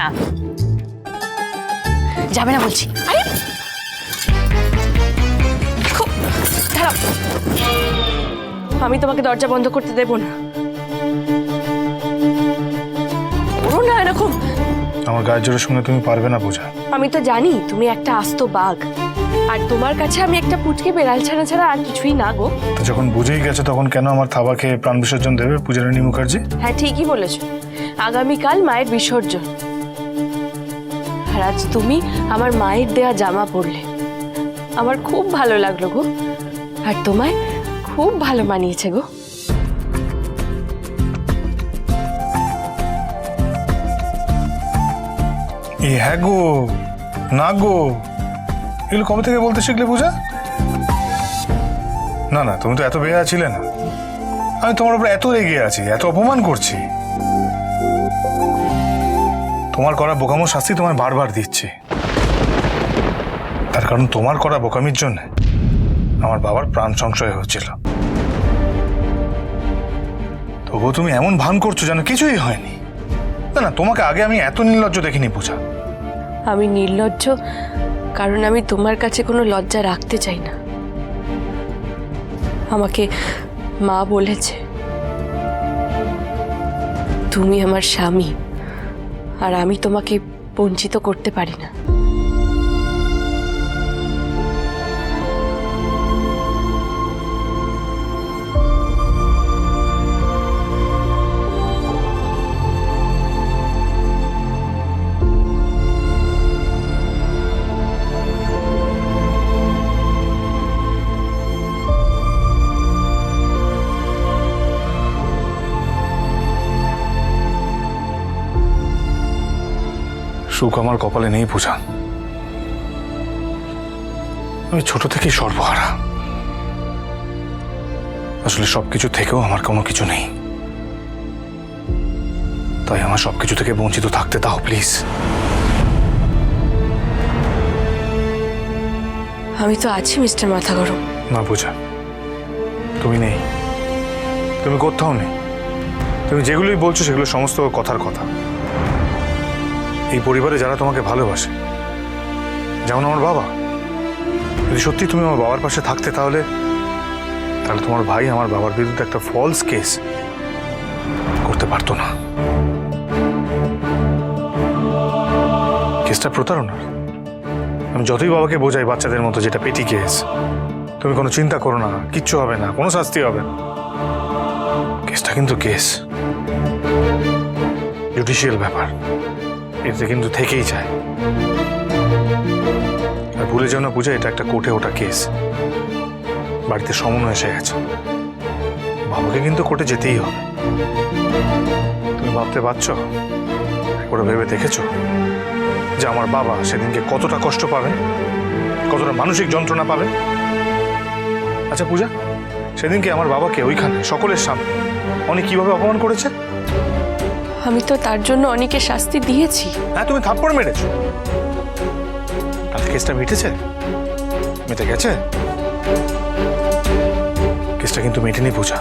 না, যাবে না বলছি। আরে দাঁড়াও, আমি তোমাকে দরজা বন্ধ করতে দেব না। করো না এরকম। আমার গায়ের জোরের সঙ্গে তুমি পারবে না পূজা। আমি তো জানি তুমি একটা আস্ত বাঘ, আর তোমার কাছে আমি একটা পুচকে বেড়াল ছাড়া ছাড়া আর কিছুই না গো। তো যখন বুঝেই গেছে তখন কেন আমার থাবাকে প্রাণ বিসর্জন দেবে পূজারানী মুখার্জি? হ্যাঁ ঠিকই বলেছো, আগামীকাল মায়ের বিসর্জন, আর আজ তুমি আমার মায়ের দেয়া জামা পরলে, আমার খুব ভালো লাগলো গো, আর তোমায় খুব ভালো মানিয়েছে গো। হ্যাঁ গো, না গো, এগুলো কবে থেকে বলতে শিখলে পূজা? না না, তুমি তো এত বেয়া ছিলে না। আমি তোমার উপর এত রেগে আছি, এত অপমান করছি, তোমার করা বোকামো শাস্তি তোমার বারবার দিচ্ছি। তার কারণ তোমার করা বোকামির জন্য আমার বাবার প্রাণ সংশয় হচ্ছিল। তবুও তুমি এমন ভান করছো যেন কিছুই হয়নি। না না, তোমাকে আগে আমি এত নির্লজ্জ দেখিনি পূজা। আমি নির্লজ্জ কারণ আমি তোমার কাছে কোনো লজ্জা রাখতে চাই না। আমাকে মা বলেছে তুমি আমার স্বামী, আর আমি তোমাকে বঞ্চিত করতে পারি না। সুখ আমার কপালে নেই পূজা। আমি ছোট থেকেই সর্বহারা। আসলে সবকিছু থেকেও আমার কোনো কিছু নেই, তাই আমার সবকিছু থেকে বঞ্চিত থাকতে দাও প্লিজ। আমি তো আছি মিস্টার মাথা গরম। না পূজা, তুমি নেই, তুমি কোথাও নেই। তুমি যেগুলোই বলছো সেগুলো সমস্ত কথার কথা। এই পরিবারে যারা তোমাকে ভালোবাসে, যেমন আমার বাবা, যদি সত্যি তুমি আমার বাবার পাশে থাকতে তাহলে তোমার ভাই আমার বাবার বিরুদ্ধে একটা ফলস কেস করতে পারতো না। কেসটা প্রতারণার। আমি যতই বাবাকে বোঝাই বাচ্চাদের মতো যেটা পেটি কেস, তুমি কোনো চিন্তা করো না, কিচ্ছু হবে না, কোনো শাস্তি হবে না, কেসটা কিন্তু কেস, জুডিশিয়াল ব্যাপার, এতে কিন্তু থেকেই যায়। আর ভুলে যাও না পূজা, এটা একটা কোর্টে ওঠা কেস। বাড়িতে সমন্বয় এসে গেছে, বাবাকে কিন্তু কোর্টে যেতেই হবে। তুমি ভাবতে পারছো, ওরা ভেবে দেখেছো যে আমার বাবা সেদিনকে কতটা কষ্ট পাবেন, কতটা মানসিক যন্ত্রণা পাবেন? আচ্ছা পূজা, সেদিনকে আমার বাবাকে ওইখানে সকলের সামনে অনেক কিভাবে অপমান করেছে? আমি তো তার জন্য অনেকে শাস্তি দিয়েছি। হ্যাঁ, তুমি থাপ্পড় মেরেছো। তাতে কেসটা মিটেছে? মিটে গেছে? কেসটা কিন্তু মেটেনি পূজা।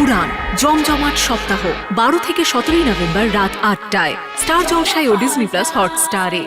উড়ান জমজমাট সপ্তাহ 12 থেকে 17 নভেম্বর রাত 8টায় স্টার জলসায় ও ডিজনি প্লাস হটস্টারে।